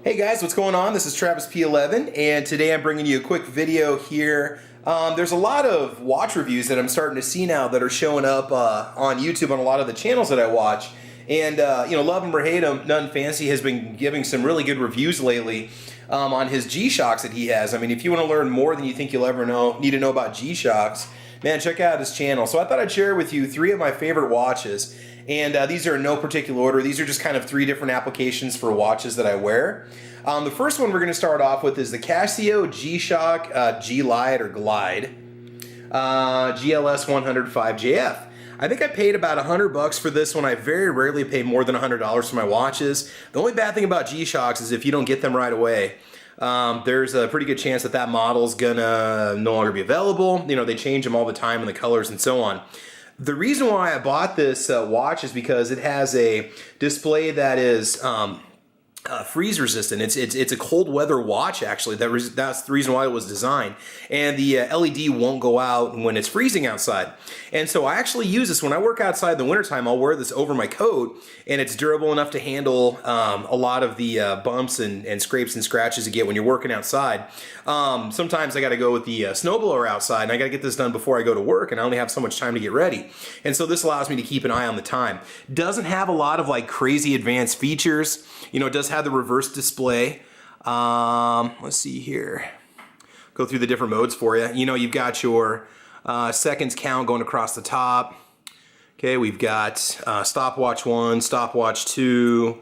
Hey guys, what's going on? This is Travis P11, and today I'm bringing you a quick video here. There's a lot of watch reviews that I'm starting to see now that are showing up on YouTube on a lot of the channels that I watch. And love him or hate him, Nothing Fancy has been giving some really good reviews lately on his G Shocks that he has. I mean, if you want to learn more than you think you'll ever need to know about G Shocks, man, check out his channel. So I thought I'd share with you 3 of my favorite watches. And these are in no particular order. These are just kind of 3 different applications for watches that I wear. The first one we're going to start off with is the Casio G Shock Glide or Glide GLS 105JF. I think I paid about $100 for this one. I very rarely pay more than $100 for my watches. The only bad thing about G Shocks is if you don't get them right away, there's a pretty good chance that that model's gonna no longer be available. You know, they change them all the time and the colors and so on. The reason why I bought this watch is because it has a display that is freeze resistant. It's a cold weather watch actually. That's the reason why it was designed. And the LED won't go out when it's freezing outside. And so I actually use this when I work outside in the wintertime. I'll wear this over my coat, and it's durable enough to handle a lot of the bumps and scrapes and scratches you get when you're working outside. Sometimes I got to go with the snowblower outside, and I got to get this done before I go to work, and I only have so much time to get ready. And so this allows me to keep an eye on the time. Doesn't have a lot of like crazy advanced features. You know, it does have the reverse display. Let's see here. Go through the different modes for you. You know, you've got your seconds count going across the top. Okay, we've got stopwatch 1, stopwatch 2,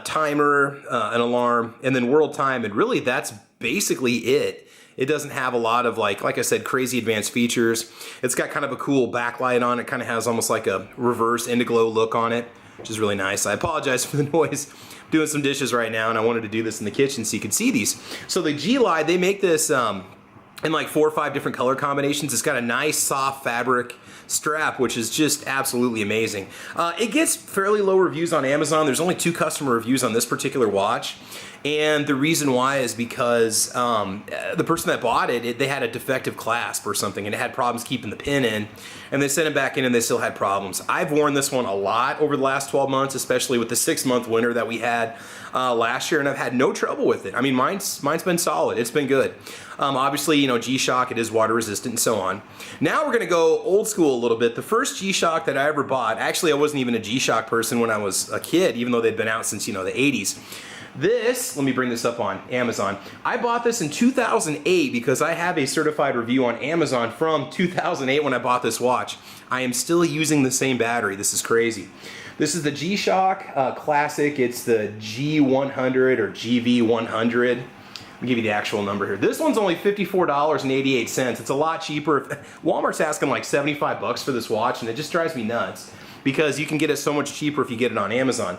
timer, an alarm, and then world time. And really, that's basically it. It doesn't have a lot of like I said, crazy advanced features. It's got kind of a cool backlight on it. Kind of has almost like a reverse Indiglo look on it, which is really nice. I apologize for the noise. I'm doing some dishes right now, and I wanted to do this in the kitchen so you could see these. So the Glide, they make this in like 4 or 5 different color combinations. It's got a nice soft fabric strap, which is just absolutely amazing. It gets fairly low reviews on Amazon. There's only 2 customer reviews on this particular watch. And the reason why is because the person that bought it, they had a defective clasp or something, and it had problems keeping the pin in, and they sent it back in and they still had problems. I've worn this one a lot over the last 12 months, especially with the 6-month winter that we had last year, and I've had no trouble with it. I mean, mine's been solid. It's been good. Obviously, you know, G Shock, it is water resistant and so on. Now we're gonna go old school a little bit. The first G Shock that I ever bought, actually I wasn't even a G Shock person when I was a kid, even though they'd been out since, you know, the 80s. This, let me bring this up on Amazon. I bought this in 2008 because I have a certified review on Amazon from 2008 when I bought this watch. I am still using the same battery. This is crazy. This is the G Shock Classic. It's the G100 or GV100. I'll give you the actual number here. This one's only $54.88. It's a lot cheaper. Walmart's asking like $75 for this watch, and it just drives me nuts because you can get it so much cheaper if you get it on Amazon.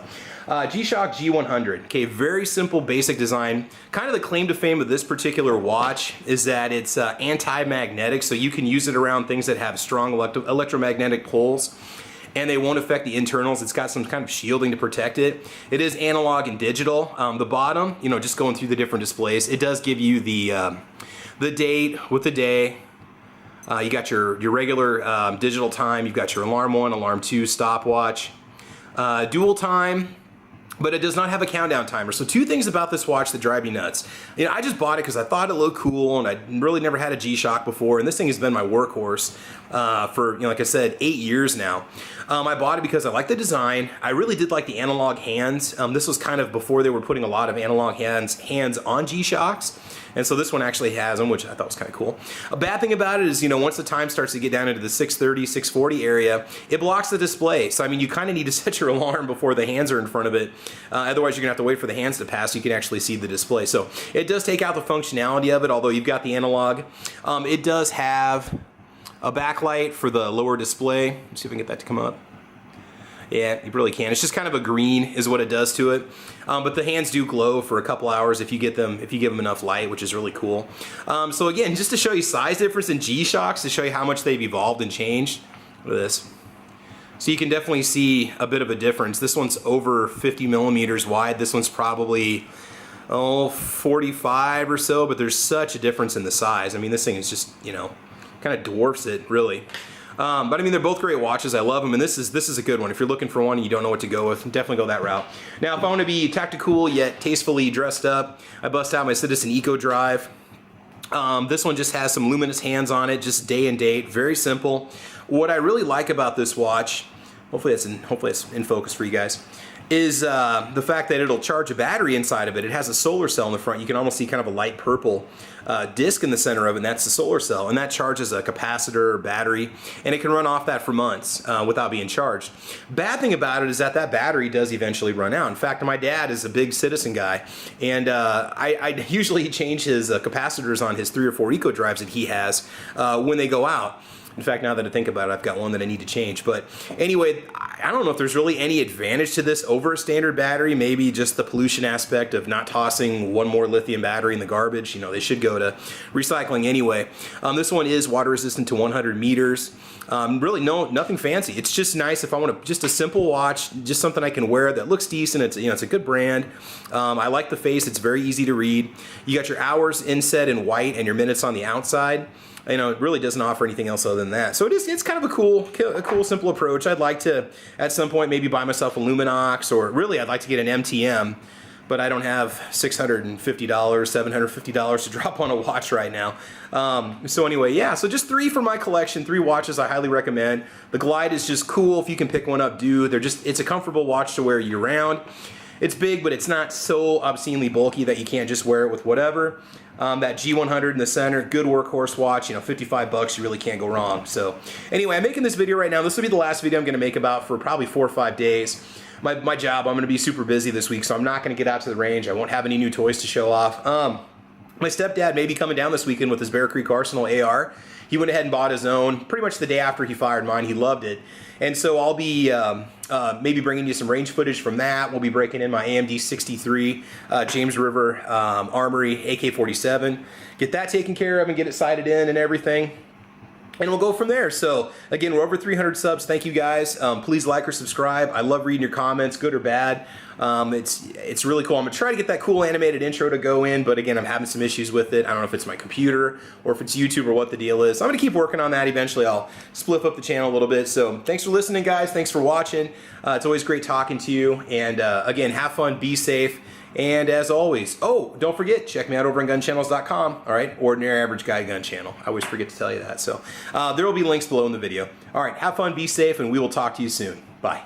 G Shock G100. Okay, very simple, basic design. Kind of the claim to fame of this particular watch is that it's anti-magnetic, so you can use it around things that have strong electromagnetic poles, and they won't affect the internals. It's got some kind of shielding to protect it. It is analog and digital. The bottom, you know, just going through the different displays, it does give you the date with the day. You got your regular digital time. You've got your alarm 1, alarm 2, stopwatch, dual time, but it does not have a countdown timer. So 2 things about this watch that drive me nuts. You know, I just bought it because I thought it looked cool, and I really never had a G Shock before, and this thing has been my workhorse for, you know, like I said, 8 years now. I bought it because I like the design. I really did like the analog hands. This was kind of before they were putting a lot of analog hands on G Shocks. And so this one actually has them, which I thought was kind of cool. A bad thing about it is, you know, once the time starts to get down into the 6:30, 6:40 area, it blocks the display. So, I mean, you kind of need to set your alarm before the hands are in front of it. Otherwise, you're going to have to wait for the hands to pass so you can actually see the display. So it does take out the functionality of it, although you've got the analog. It does have a backlight for the lower display. Let's see if I can get that to come up. Yeah, you really can. It's just kind of a green is what it does to it. But the hands do glow for a couple hours if you give them enough light, which is really cool. So again, just to show you size difference in G Shocks, to show you how much they've evolved and changed. Look at this. So you can definitely see a bit of a difference. This one's over 50 millimeters wide. This one's probably 45 or so, but there's such a difference in the size. I mean, this thing is just, you know, kind of dwarfs it, really. But I mean, they're both great watches. I love them, and this is a good one. If you're looking for one and you don't know what to go with, definitely go that route. Now, if I want to be tactical yet tastefully dressed up, I bust out my Citizen EcoDrive. This one just has some luminous hands on it, just day and date, very simple. What I really like about this watch, hopefully it's in focus for you guys, is the fact that it'll charge a battery inside of it. It has a solar cell in the front. You can almost see kind of a light purple disc in the center of it, and that's the solar cell, and that charges a capacitor or battery, and it can run off that for months without being charged. Bad thing about it is that that battery does eventually run out. In fact, my dad is a big Citizen guy, and I usually change his capacitors on his 3 or 4 EcoDrives that he has when they go out. In fact, now that I think about it, I've got one that I need to change. But anyway, I don't know if there's really any advantage to this over a standard battery. Maybe just the pollution aspect of not tossing one more lithium battery in the garbage. You know, they should go to recycling anyway. This one is water resistant to 100 meters. Really, nothing fancy. It's just nice if I want just a simple watch, just something I can wear that looks decent. It's, you know, it's a good brand. I like the face. It's very easy to read. You got your hours inset in white and your minutes on the outside. You know, it really doesn't offer anything else other than that. So it's kind of a cool, simple approach. I'd like to, at some point, maybe buy myself a Luminox, or really I'd like to get an MTM, but I don't have $650, $750 to drop on a watch right now. So anyway, yeah, so just 3 for my collection, 3 watches I highly recommend. The Glide is just cool. If you can pick one up, do. It's a comfortable watch to wear year round. It's big, but it's not so obscenely bulky that you can't just wear it with whatever. That G100 in the center, good workhorse watch, you know, 55 bucks, you really can't go wrong. So anyway, I'm making this video right now. This will be the last video I'm going to make about for probably 4 or 5 days. My job, I'm going to be super busy this week, so I'm not going to get out to the range. I won't have any new toys to show off. My stepdad may be coming down this weekend with his Bear Creek Arsenal AR. He went ahead and bought his own pretty much the day after he fired mine. He loved it. And so I'll be maybe bringing you some range footage from that. We'll be breaking in my AMD 63 James River Armory AK-47. Get that taken care of and get it sighted in and everything. And we'll go from there. So again, we're over 300 subs. Thank you guys. Please like or subscribe. I love reading your comments, good or bad. It's really cool. I'm gonna try to get that cool animated intro to go in, but again, I'm having some issues with it. I don't know if it's my computer or if it's YouTube or what the deal is. I'm gonna keep working on that. Eventually I'll split up the channel a little bit. So thanks for listening, guys. Thanks for watching. It's always great talking to you. And again, have fun, be safe. And as always, oh, don't forget, check me out over on gunchannels.com, all right? Ordinary Average Guy Gun Channel. I always forget to tell you that. So there will be links below in the video. All right, have fun, be safe, and we will talk to you soon. Bye.